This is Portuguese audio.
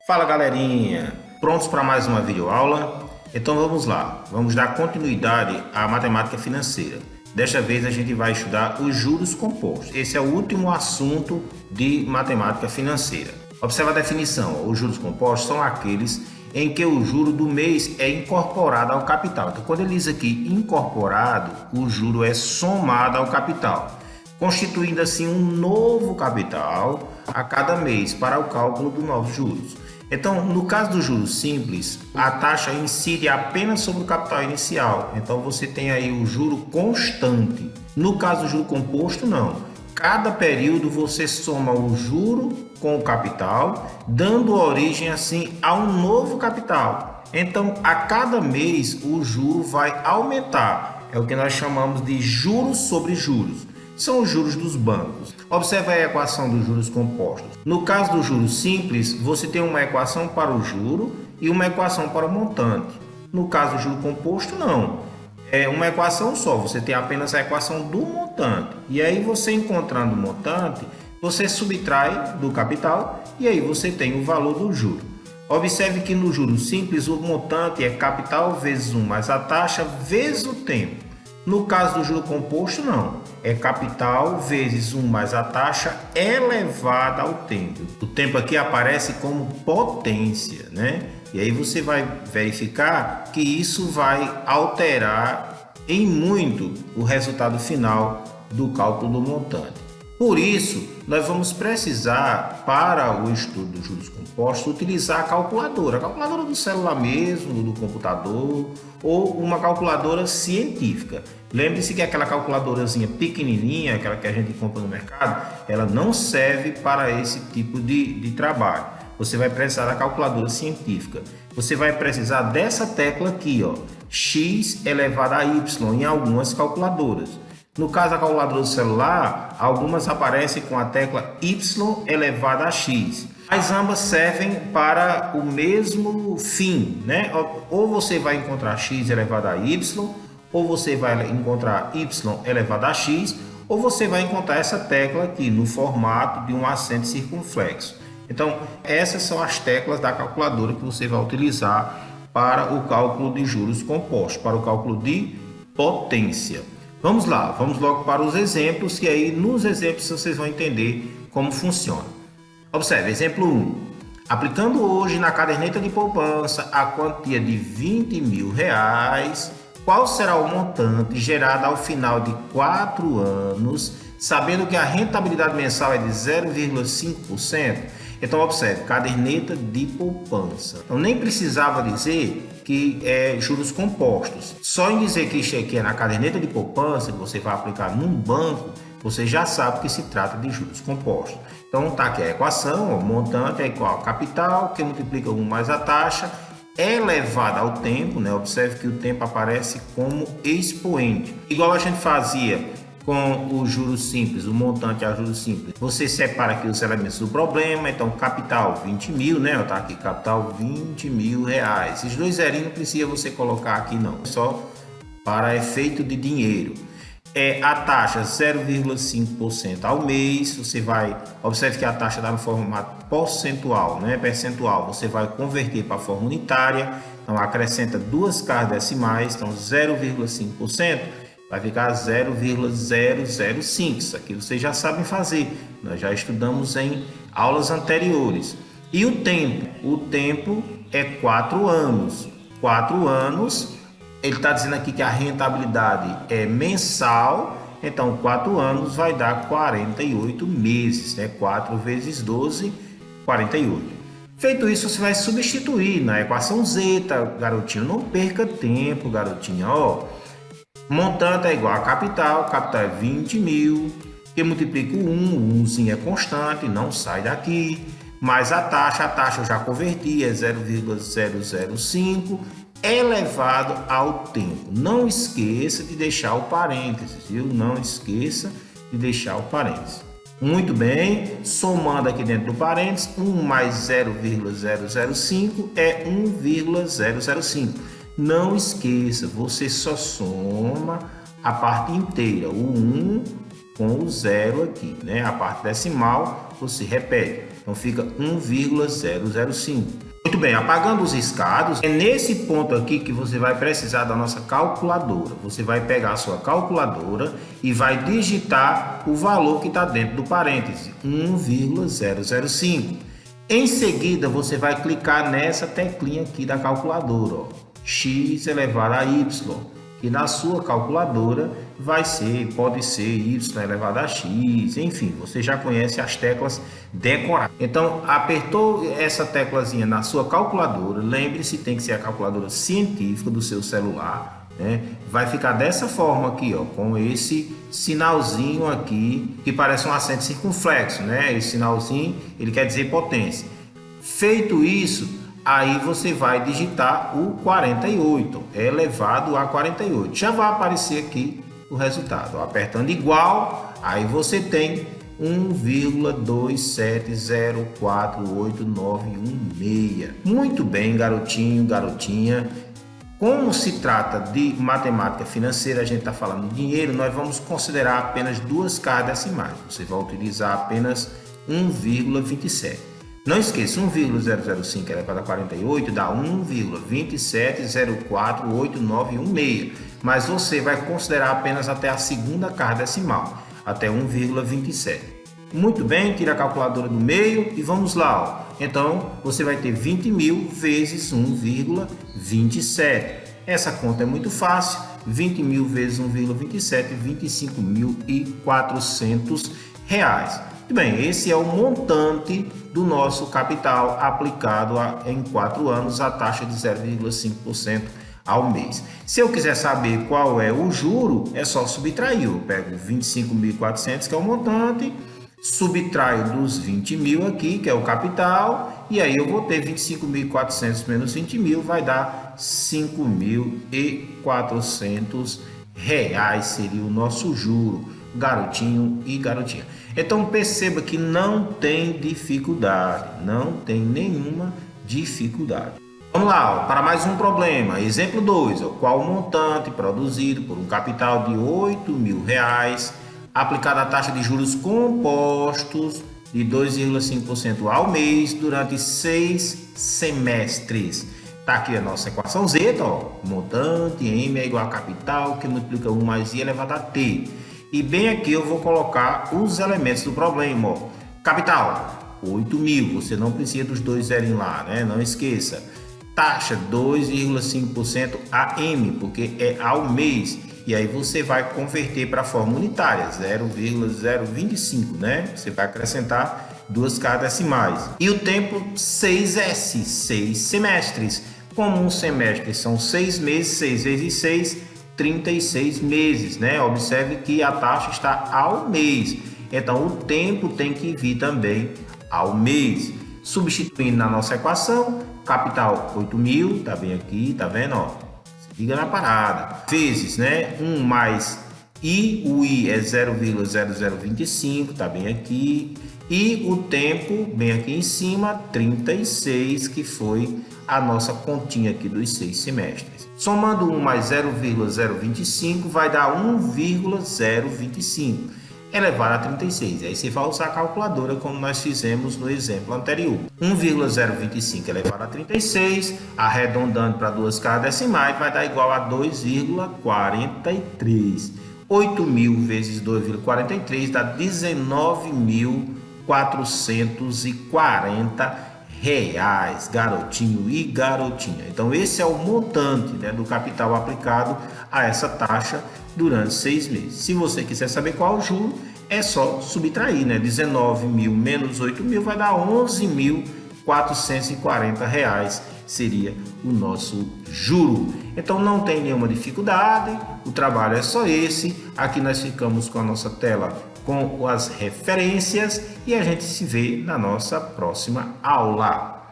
Fala galerinha, prontos para mais uma videoaula? Então vamos lá, vamos dar continuidade à matemática financeira. Desta vez a gente vai estudar os juros compostos. Esse é o último assunto de matemática financeira. Observa a definição, os juros compostos são aqueles em que o juro do mês é incorporado ao capital. Então quando ele diz aqui incorporado, o juro é somado ao capital, constituindo assim um novo capital a cada mês para o cálculo dos novos juros. Então, no caso do juros simples, a taxa incide apenas sobre o capital inicial. Então, você tem aí o juro constante. No caso do juro composto, não. Cada período você soma o juro com o capital, dando origem assim a um novo capital. Então, a cada mês o juro vai aumentar. É o que nós chamamos de juros sobre juros. São os juros dos bancos. Observe a equação dos juros compostos. No caso do juro simples, você tem uma equação para o juro e uma equação para o montante. No caso do juro composto, não. É uma equação só, você tem apenas a equação do montante. E aí você encontrando o montante, você subtrai do capital e aí você tem o valor do juro. Observe que no juro simples o montante é capital vezes 1 mais a taxa vezes o tempo. No caso do juro composto, não. É capital vezes 1 mais a taxa elevada ao tempo. O tempo aqui aparece como potência, né? E aí você vai verificar que isso vai alterar em muito o resultado final do cálculo do montante. Por isso, nós vamos precisar, para o estudo dos juros compostos, utilizar a calculadora do celular mesmo, do computador, ou uma calculadora científica. Lembre-se que aquela calculadorazinha pequenininha, aquela que a gente compra no mercado, ela não serve para esse tipo de trabalho. Você vai precisar da calculadora científica. Você vai precisar dessa tecla aqui, ó, x elevado a y, em algumas calculadoras. No caso da calculadora do celular, algumas aparecem com a tecla y elevado a x. Mas ambas servem para o mesmo fim, né? Ou você vai encontrar x elevado a y, ou você vai encontrar y elevado a x, ou você vai encontrar essa tecla aqui no formato de um acento circunflexo. Então, essas são as teclas da calculadora que você vai utilizar para o cálculo de juros compostos, para o cálculo de potência. Vamos lá, vamos logo para os exemplos, que aí nos exemplos vocês vão entender como funciona. Observe, exemplo 1. Aplicando hoje na caderneta de poupança a quantia de R$ 20.000, qual será o montante gerado ao final de 4 anos, sabendo que a rentabilidade mensal é de 0,5%? Então, observe, caderneta de poupança. Então, nem precisava dizer que é juros compostos. Só em dizer que isso aqui é na caderneta de poupança, que você vai aplicar num banco, você já sabe que se trata de juros compostos. Então, tá aqui a equação, o montante é igual ao capital, que multiplica 1 mais a taxa, elevado ao tempo, né? Observe que o tempo aparece como expoente. Igual a gente fazia com o juros simples, o montante a juros simples. Você separa aqui os elementos do problema, então capital 20 mil, né? Tá aqui, capital R$ 20.000. Esses dois zerinhos não precisa você colocar aqui não, só para efeito de dinheiro. A taxa 0,5% ao mês, você vai, observe que a taxa está no formato percentual, né? Percentual, você vai converter para a forma unitária, então acrescenta duas casas decimais, então 0,5%. vai ficar 0,005. Isso aqui vocês já sabem fazer. Nós já estudamos em aulas anteriores. E o tempo? O tempo é 4 anos. 4 anos, ele está dizendo aqui que a rentabilidade é mensal. Então, 4 anos vai dar 48 meses. Né? 4 vezes 12, 48. Feito isso, você vai substituir na equação zeta, garotinho. Não perca tempo, garotinho. Ó, montante é igual a capital é 20 mil, que multiplica o 1, o 1zinho é constante, não sai daqui, mais a taxa eu já converti, é 0,005, elevado ao tempo. Não esqueça de deixar o parênteses, viu? Não esqueça de deixar o parênteses. Muito bem, somando aqui dentro do parênteses, 1 mais 0,005 é 1,005. Não esqueça, você só soma a parte inteira, o 1 com o 0 aqui, né? A parte decimal você repete. Então fica 1,005. Muito bem, apagando os riscados, é nesse ponto aqui que você vai precisar da nossa calculadora. Você vai pegar a sua calculadora e vai digitar o valor que está dentro do parêntese, 1,005. Em seguida, você vai clicar nessa teclinha aqui da calculadora, ó, x elevado a y, que na sua calculadora pode ser y elevado a x, enfim, você já conhece as teclas decoradas. Então, apertou essa teclazinha na sua calculadora, lembre-se, tem que ser a calculadora científica do seu celular, né? Vai ficar dessa forma aqui, ó, com esse sinalzinho aqui, que parece um acento circunflexo, né? Esse sinalzinho, ele quer dizer potência. Feito isso, aí você vai digitar o 48, elevado a 48. Já vai aparecer aqui o resultado. Apertando igual, aí você tem 1,2704891,6. Muito bem, garotinho, garotinha. Como se trata de matemática financeira, a gente está falando de dinheiro, nós vamos considerar apenas duas casas decimais. Você vai utilizar apenas 1,27. Não esqueça, 1,005 elevado a 48 dá 1,2704891,6. Mas você vai considerar apenas até a segunda casa decimal, até 1,27. Muito bem, tira a calculadora do meio e vamos lá. Ó. Então, você vai ter 20.000 vezes 1,27. Essa conta é muito fácil. 20.000 vezes 1,27, R$25.400. Muito bem, esse é o montante do nosso capital aplicado em 4 anos, a taxa de 0,5% ao mês. Se eu quiser saber qual é o juro, é só subtrair. Eu pego 25.400, que é o montante, subtraio dos 20.000 aqui, que é o capital, e aí eu vou ter 25.400 menos 20.000, vai dar R$5.400, seria o nosso juro, garotinho e garotinha. Então perceba que não tem dificuldade, não tem nenhuma dificuldade. Vamos lá, ó, para mais um problema. Exemplo 2, qual o montante produzido por um capital de R$8.000 aplicado a taxa de juros compostos de 2,5% ao mês durante 6 semestres. Está aqui a nossa equação Z, ó, montante M é igual a capital que multiplica 1 mais I elevado a T. E bem aqui eu vou colocar os elementos do problema. Ó. Capital, 8.000, você não precisa dos dois zerinhos lá, né? Não esqueça. Taxa 2,5% a M, porque é ao mês. E aí você vai converter para a forma unitária, 0,025, né? Você vai acrescentar duas casas decimais. E o tempo 6S, 6 semestres. Como um semestre são 6 meses, 6 vezes 6, 36 meses, né? Observe que a taxa está ao mês. Então, o tempo tem que vir também ao mês. Substituindo na nossa equação, capital 8.000, tá bem aqui, tá vendo? Ó, se liga na parada. Vezes, né? 1 mais I, o I é 0,0025, tá bem aqui. E o tempo, bem aqui em cima, 36, que foi a nossa continha aqui dos 6 semestres. Somando 1 mais 0,025 vai dar 1,025 elevado a 36. Aí você vai usar a calculadora como nós fizemos no exemplo anterior. 1,025 elevado a 36, arredondando para duas casas decimais, vai dar igual a 2,43. 8.000 vezes 2,43 dá 19.440 reais, garotinho e garotinha. Então esse é o montante, né, do capital aplicado a essa taxa durante 6 meses. Se você quiser saber qual o juro, é só subtrair, né? 19.000 menos 8.000 vai dar 11.440 reais, seria o nosso juro. Então não tem nenhuma dificuldade, o trabalho é só esse. Aqui nós ficamos com a nossa tela com as referências e a gente se vê na nossa próxima aula.